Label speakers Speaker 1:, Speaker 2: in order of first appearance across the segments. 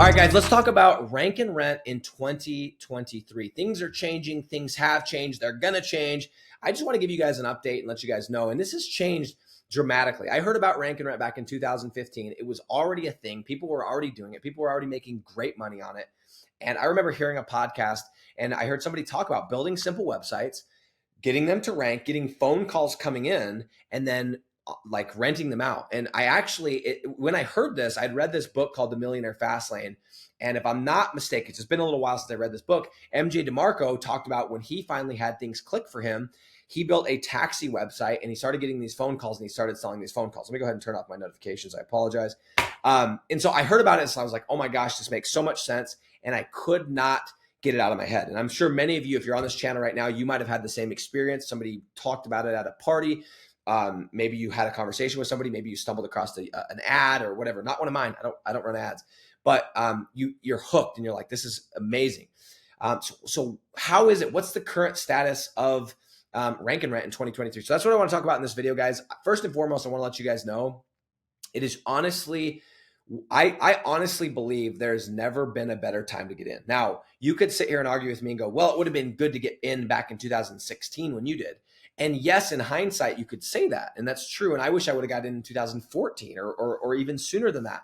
Speaker 1: All right, guys, let's talk about rank and rent in 2023. Things are changing. Things have changed. They're going to change. I just want to give you guys an update and let you guys know. And this has changed dramatically. I heard about rank and rent back in 2015. It was already a thing. People were already doing it. People were already making great money on it. And I remember hearing a podcast and I heard somebody talk about building simple websites, getting them to rank, getting phone calls coming in, and then like renting them out. And I actually, when I heard this, I'd read this book called The Millionaire Fastlane. And if I'm not mistaken, it's been a little while since I read this book. MJ DeMarco talked about when he finally had things click for him, he built a taxi website and he started getting these phone calls and he started selling these phone calls. Let me go ahead and turn off my notifications. I apologize. And so I heard about it. So I was like, oh my gosh, this makes so much sense. And I could not get it out of my head. And I'm sure many of you, if you're on this channel right now, you might have had the same experience. Somebody talked about it at a party. Maybe you had a conversation with somebody. Maybe you stumbled across an ad or whatever. Not one of mine. I don't run ads, but you're hooked and you're like, this is amazing. So how is it? What's the current status of rank and rent in 2023? So that's what I want to talk about in this video, guys. First and foremost, I want to let you guys know it is honestly, I honestly believe there's never been a better time to get in. Now, you could sit here and argue with me and go, well, it would have been good to get in back in 2016 when you did. And yes, in hindsight, you could say that. And that's true. And I wish I would have got in 2014 or even sooner than that.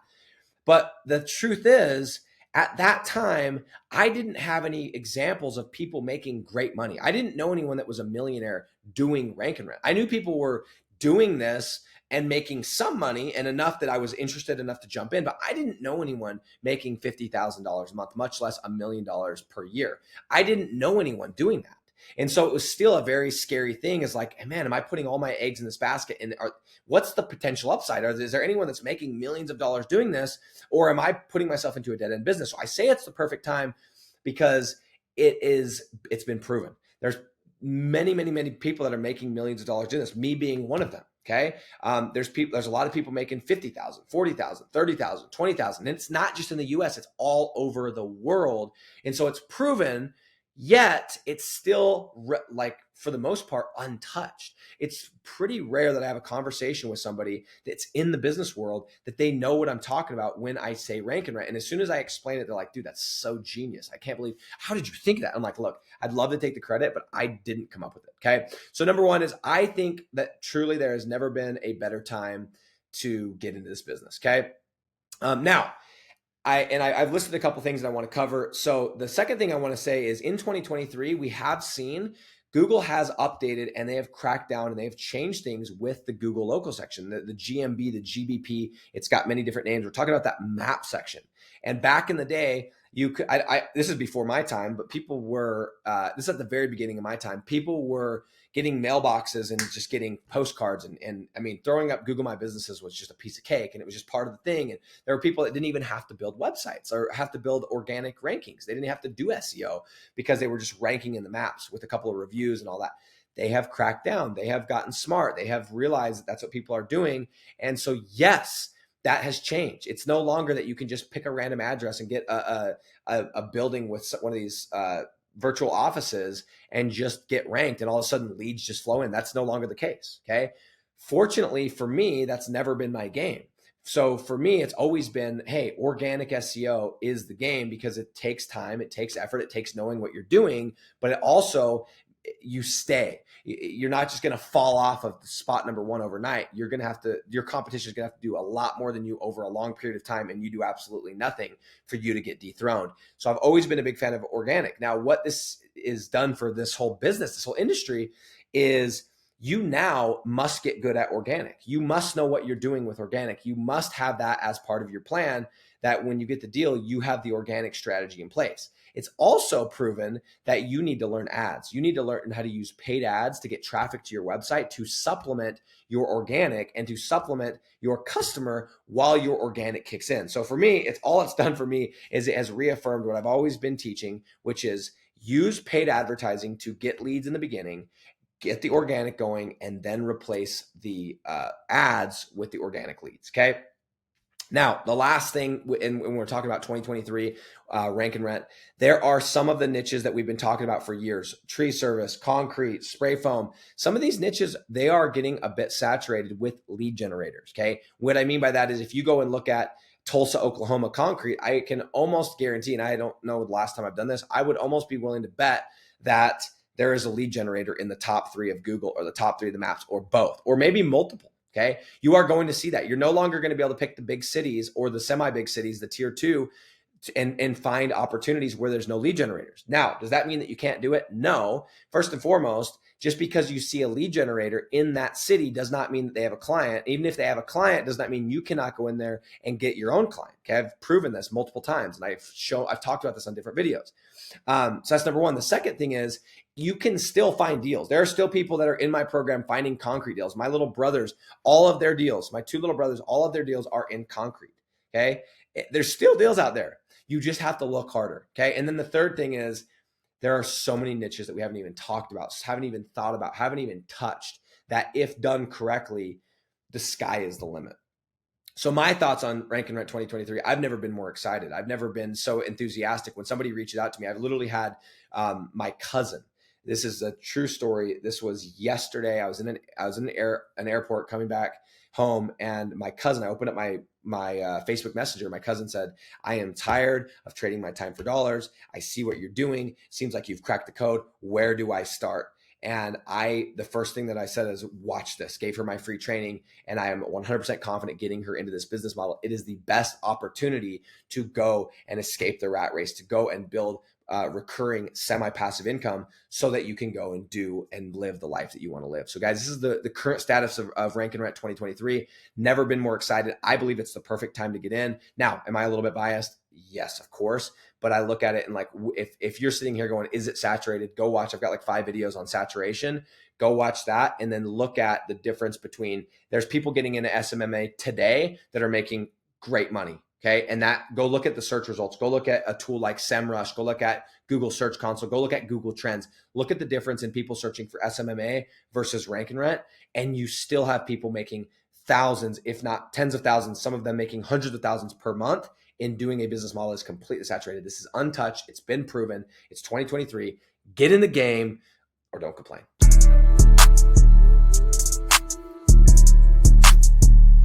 Speaker 1: But the truth is, at that time, I didn't have any examples of people making great money. I didn't know anyone that was a millionaire doing rank and rent. I knew people were doing this and making some money and enough that I was interested enough to jump in, but I didn't know anyone making $50,000 a month, much less $1 million per year. I didn't know anyone doing that. And so it was still a very scary thing. Is like, hey, man, am I putting all my eggs in this basket? And what's the potential upside? Is there anyone that's making millions of dollars doing this? Or am I putting myself into a dead end business? So I say it's the perfect time because it's been proven. There's many people that are making millions of dollars doing this, me being one of them. Okay. There's a lot of people making 50,000, 40,000, 30,000, 20,000. And it's not just in the US, it's all over the world. And so it's proven. Yet it's still like for the most part untouched. It's pretty rare that I have a conversation with somebody that's in the business world that they know what I'm talking about when I say rank and rent. And as soon as I explain it, they're like, dude, that's so genius. I can't believe, how did you think of that? I'm like, look, I'd love to take the credit, but I didn't come up with it. Okay. So number one is I think that truly there has never been a better time to get into this business. Okay. Now, I've listed a couple things that I want to cover. So the second thing I want to say is in 2023, we have seen Google has updated and they have cracked down and they have changed things with the Google local section, the GMB, the GBP. It's got many different names. We're talking about that map section. And back in the day, you could, this is before my time, but people were, this is at the very beginning of my time, people were getting mailboxes and just getting postcards. And I mean, throwing up Google My Businesses was just a piece of cake and it was just part of the thing. And there were people that didn't even have to build websites or have to build organic rankings. They didn't have to do SEO because they were just ranking in the maps with a couple of reviews and all that. They have cracked down. They have gotten smart. They have realized that that's what people are doing. And so, yes, that has changed. It's no longer that you can just pick a random address and get a building with one of these virtual offices and just get ranked and all of a sudden leads just flow in. That's no longer the case. Okay. Fortunately for me, that's never been my game. So for me, it's always been, hey, organic SEO is the game because it takes time, it takes effort, it takes knowing what you're doing, but it also, you stay. You're not just going to fall off of spot number one overnight. You're going to have to, your competition is going to have to do a lot more than you over a long period of time. And you do absolutely nothing for you to get dethroned. So I've always been a big fan of organic. Now, what this is done for this whole business, this whole industry is you now must get good at organic. You must know what you're doing with organic. You must have that as part of your plan, that when you get the deal, you have the organic strategy in place. It's also proven that you need to learn ads. You need to learn how to use paid ads to get traffic to your website to supplement your organic and to supplement your customer while your organic kicks in. So for me, all it's done for me is it has reaffirmed what I've always been teaching, which is use paid advertising to get leads in the beginning, get the organic going, and then replace the ads with the organic leads. Okay. Now, the last thing, and when we're talking about 2023 rank and rent, there are some of the niches that we've been talking about for years: tree service, concrete, spray foam. Some of these niches, they are getting a bit saturated with lead generators. Okay. What I mean by that is if you go and look at Tulsa, Oklahoma concrete, I can almost guarantee, and I don't know the last time I've done this, I would almost be willing to bet that there is a lead generator in the top 3 of Google or the top 3 of the maps or both, or maybe multiple. Okay. You are going to see that. You're no longer going to be able to pick the big cities or the semi-big cities, the tier 2, and find opportunities where there's no lead generators. Now, does that mean that you can't do it? No. First and foremost, just because you see a lead generator in that city does not mean that they have a client. Even if they have a client, does not mean you cannot go in there and get your own client. Okay, I've proven this multiple times, and I've talked about this on different videos. So that's number one. The second thing is you can still find deals. There are still people that are in my program finding concrete deals. My little brothers, all of their deals, my 2 little brothers, all of their deals are in concrete. Okay, there's still deals out there. You just have to look harder. Okay, and then the third thing is, there are so many niches that we haven't even talked about, haven't even thought about, haven't even touched, that if done correctly, the sky is the limit. So my thoughts on Rank and Rent 2023, I've never been more excited. I've never been so enthusiastic. When somebody reaches out to me, I've literally had my cousin. This is a true story. This was yesterday. I was in an airport coming back home, and my cousin, I opened up my Facebook Messenger. My cousin said, I am tired of trading my time for dollars. I see what you're doing. Seems like you've cracked the code. Where do I start? And the first thing that I said is, watch this. Gave her my free training, and I am 100% confident getting her into this business model. It is the best opportunity to go and escape the rat race, to go and build recurring semi-passive income so that you can go and do and live the life that you want to live. So guys, this is the current status of Rank and Rent 2023. Never been more excited. I believe it's the perfect time to get in. Now, am I a little bit biased? Yes, of course. But I look at it and like, if you're sitting here going, is it saturated? Go watch. I've got like 5 videos on saturation. Go watch that. And then look at the difference between, there's people getting into SMMA today that are making great money. Okay. And go look at the search results. Go look at a tool like SEMrush. Go look at Google Search Console. Go look at Google Trends. Look at the difference in people searching for SMMA versus Rank and Rent. And you still have people making thousands, if not tens of thousands, some of them making hundreds of thousands per month in doing a business model that's completely saturated. This is untouched. It's been proven. It's 2023. Get in the game or don't complain.